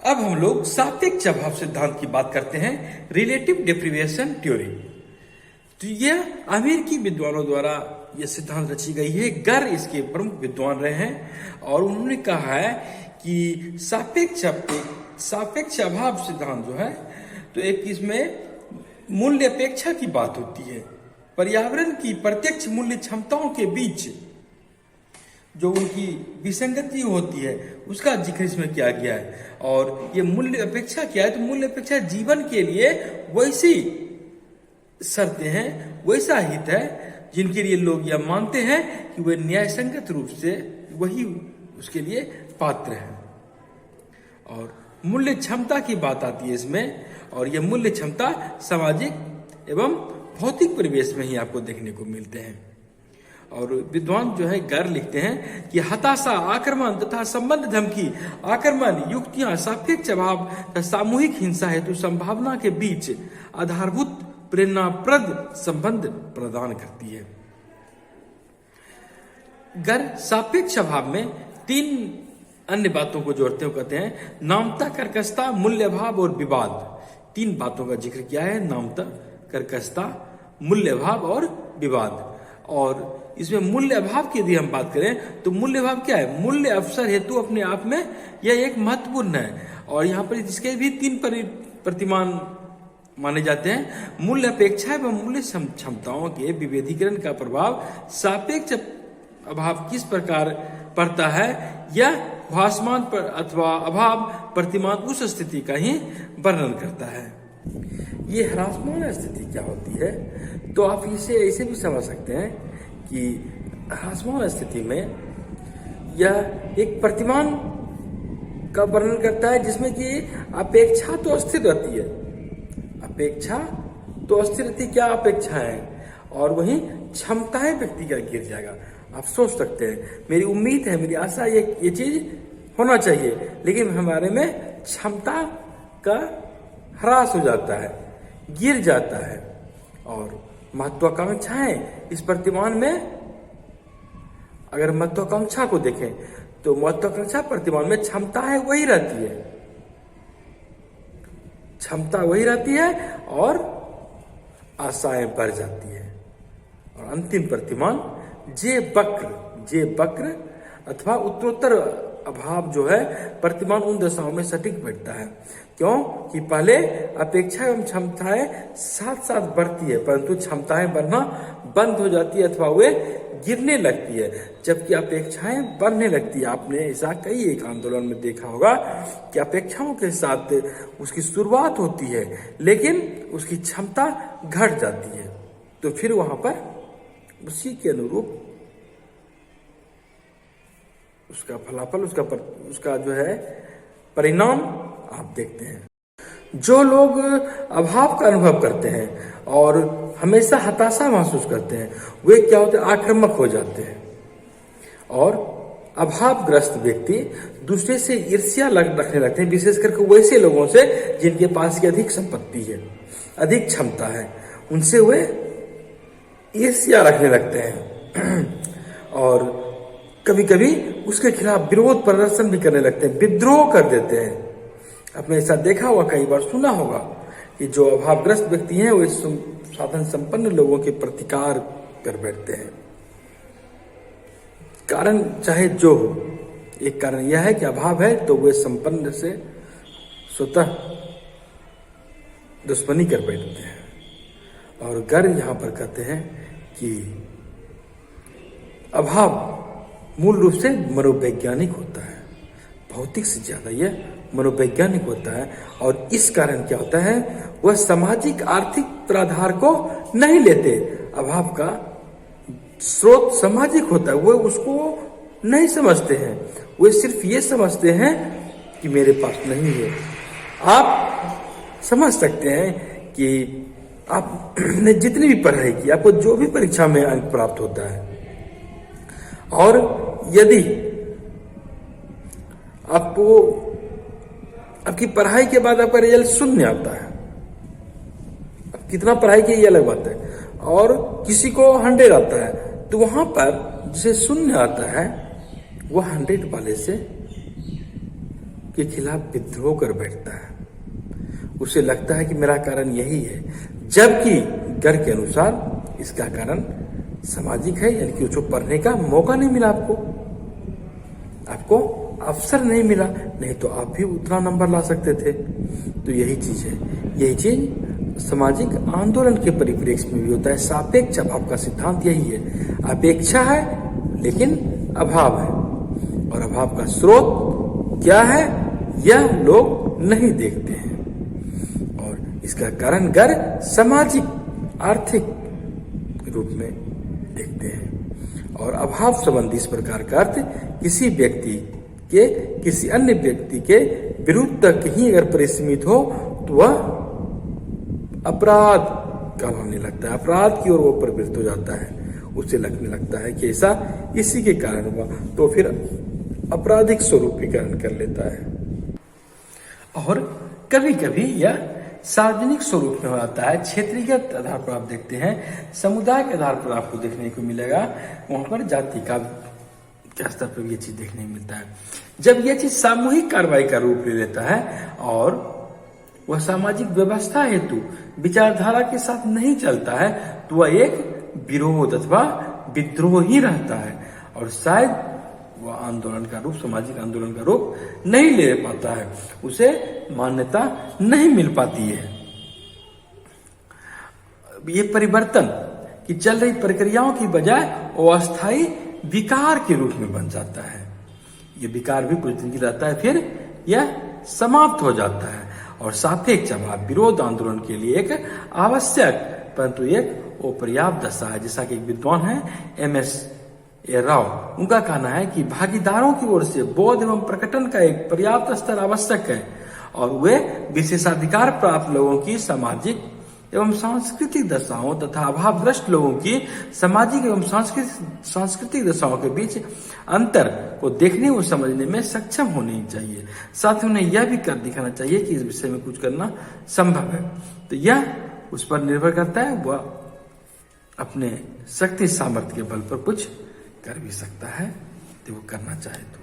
अब हम लोग सापेक्ष अभाव सिद्धांत की बात करते हैं, रिलेटिव डेप्रिवेशन थ्योरी। तो यह अमेरिकी विद्वानों द्वारा यह सिद्धांत रची गई है। गर इसके प्रमुख विद्वान रहे हैं और उन्होंने कहा है कि सापेक्ष अभाव सिद्धांत जो है, तो एक इसमें मूल्य अपेक्षा की बात होती है। पर्यावरण की प्रत्यक्ष मूल्य क्षमताओं के बीच जो उनकी विसंगति होती है उसका जिक्र इसमें किया गया है। और ये मूल्य अपेक्षा क्या है, तो मूल्य अपेक्षा जीवन के लिए वैसी शर्तें हैं, वैसा हित है जिनके लिए लोग यह मानते हैं कि वे न्यायसंगत रूप से वही उसके लिए पात्र हैं। और मूल्य क्षमता की बात आती है इसमें, और यह मूल्य क्षमता सामाजिक एवं भौतिक परिवेश में ही आपको देखने को मिलते हैं। और विद्वान जो है गर लिखते हैं कि हताशा, आक्रमण तथा संबंध धमकी, आक्रमण, युक्तियां, सापेक्ष अभाव तथा सामूहिक हिंसा हेतु संभावना के बीच आधारभूत प्रेरणाप्रद संबंध प्रदान करती है। गर सापेक्ष अभाव में तीन अन्य बातों को जोड़ते हुए कहते हैं, नामता, कर्कशता, मूल्य अभाव और विवाद। तीन बातों का जिक्र किया है, नामता, कर्कशता, मूल्य अभाव और विवाद। और इसमें मूल्य अभाव की यदि हम बात करें तो मूल्य अभाव क्या है, मूल्य अवसर हेतु अपने आप में यह एक महत्वपूर्ण है। और यहाँ पर इसके भी तीन प्रतिमान माने जाते हैं। मूल्य अपेक्षा एवं मूल्य क्षमताओं के विभेदीकरण का प्रभाव सापेक्ष अभाव किस प्रकार पड़ता है, यह भासमान पर अथवा अभाव प्रतिमान उस स्थिति का ही वर्णन करता है। ये ह्रासमान स्थिति क्या होती है, तो आप इसे ऐसे भी समझ सकते हैं कि ह्रासमान स्थिति में यह एक प्रतिमान का वर्णन करता है जिसमें कि अपेक्षा तो अस्थिर रहती है, अपेक्षा तो अस्थिर रहती, क्या अपेक्षा है, और वहीं क्षमताएं व्यक्ति का गिर जाएगा। आप सोच सकते हैं, मेरी उम्मीद है, मेरी आशा ये चीज होना चाहिए, लेकिन हमारे में क्षमता का ह्रास हो जाता है, गिर जाता है। और महत्वाकांक्षाएं इस प्रतिमान में, अगर महत्वाकांक्षा को देखें तो महत्वाकांक्षा प्रतिमान में क्षमता है वही रहती है, क्षमता वही रहती है और आशाएं बढ़ जाती है। और अंतिम प्रतिमान जे वक्र अथवा उत्तरोत्तर अभाव जो है प्रतिमान उन दशाओं में सटीक बैठता है। क्यों कि पहले अपेक्षा एवं क्षमताएं साथ साथ बढ़ती है, परंतु क्षमताएं बढ़ना बंद हो जाती है अथवा वे गिरने लगती है, जबकि अपेक्षाएं बढ़ने लगती है। आपने ऐसा कई एक आंदोलन में देखा होगा कि अपेक्षाओं के साथ उसकी शुरुआत होती है लेकिन उसकी क्षमता घट जाती है, तो फिर वहां पर उसी के अनुरूप उसका फलाफल, उसका जो है परिणाम आप देखते हैं। जो लोग अभाव का अनुभव करते हैं और हमेशा हताशा महसूस करते हैं, वे क्या होते हैं, आक्रामक हो जाते हैं। और अभावग्रस्त व्यक्ति दूसरे से ईर्ष्या रखने लगते हैं, विशेष करके वैसे लोगों से जिनके पास की अधिक संपत्ति है, अधिक क्षमता है, उनसे वे ईर्ष्या रखने लगते हैं और कभी कभी उसके खिलाफ विरोध प्रदर्शन भी करने लगते हैं, विद्रोह कर देते हैं। आपने ऐसा देखा होगा, कई बार सुना होगा कि जो अभावग्रस्त व्यक्ति हैं वो साधन संपन्न लोगों के प्रतिकार कर बैठते हैं। कारण चाहे जो हो, एक कारण यह है कि अभाव है तो वे संपन्न से स्वतः दुश्मनी कर बैठते हैं। और गर यहां पर कहते हैं कि अभाव मूल रूप से मनोवैज्ञानिक होता है, भौतिक से ज्यादा यह मनोवैज्ञानिक होता है। और इस कारण क्या होता है, वह सामाजिक आर्थिक प्राधार को नहीं लेते। अभाव का स्रोत सामाजिक होता है, वह उसको नहीं समझते हैं, वे सिर्फ ये समझते हैं कि मेरे पास नहीं है। आप समझ सकते हैं कि आपने जितनी भी पढ़ाई की, आपको जो भी परीक्षा में अंक प्राप्त होता है, और यदि आपको आपकी पढ़ाई के बाद आपका रिजल्ट शून्य आता है, अब कितना पढ़ाई की ये अलग बात है, और किसी को 100 आता है, तो वहां पर जिसे शून्य आता है वह 100 वाले से के खिलाफ विद्रोह कर बैठता है। उसे लगता है कि मेरा कारण यही है, जबकि गर के अनुसार इसका कारण सामाजिक है, यानी कि उसको पढ़ने का मौका नहीं मिला, आपको अवसर नहीं मिला, नहीं तो आप भी उतना नंबर ला सकते थे। तो यही चीज है, यही चीज सामाजिक आंदोलन के परिप्रेक्ष्य में भी होता है। सापेक्ष अभाव का सिद्धांत यही है, अपेक्षा है लेकिन अभाव है, और अभाव का स्रोत क्या है यह लोग नहीं देखते हैं, और इसका कारण गर सामाजिक आर्थिक रूप में देखते हैं। और अभाव संबंधी इस प्रकार का अर्थ किसी व्यक्ति के किसी अन्य व्यक्ति के विरुद्ध तक ही अगर परिसीमित हो तो वह अपराध का होने लगता है, अपराध की ओर वो प्रवृत्त हो जाता है। उसे लगने लगता है कि ऐसा इसी के कारण हुआ, तो फिर आपराधिक स्वरूपीकरण कर लेता है। और कभी कभी यह सार्वजनिक स्वरूप में हो जाता है। क्षेत्रीयगत आधार पर आप देखते हैं, समुदाय के आधार पर आपको देखने को मिलेगा, वहां पर जाति का स्तर पर यह चीज देखने को मिलता है। जब यह चीज सामूहिक कार्रवाई का रूप ले लेता है और वह सामाजिक व्यवस्था हेतु विचारधारा के साथ नहीं चलता है, तो वह एक विरोध अथवा विद्रोह ही रहता है, और शायद वह आंदोलन का रूप, सामाजिक आंदोलन का रूप नहीं ले पाता है, उसे मान्यता नहीं मिल पाती है। ये परिवर्तन की चल रही प्रक्रियाओं की बजाय अस्थायी विकार के रूप में बन जाता है। ये विकार भी कुछ दिन की रहता है, फिर यह समाप्त हो जाता है। और सापेक्ष अभाव विरोध आंदोलन के लिए एक आवश्यक परंतु एक अपर्याप्त दशा है। जैसा कि एक विद्वान है MS राव, उनका कहना है कि भागीदारों की ओर से बोध एवं प्रकटन का एक पर्याप्त स्तर आवश्यक है, और वे विशेषाधिकार प्राप्त लोगों की सामाजिक एवं सांस्कृतिक दशाओं तथा अभावग्रस्त लोगों की सामाजिक एवं सांस्कृतिक दशाओं के बीच अंतर को देखने और समझने में सक्षम होनी चाहिए। साथ ही उन्हें यह भी कर दिखाना चाहिए कि इस विषय में कुछ करना संभव है। तो यह उस पर निर्भर करता है, वह अपने शक्ति सामर्थ्य के बल पर कुछ कर भी सकता है, तो वो करना चाहे तो।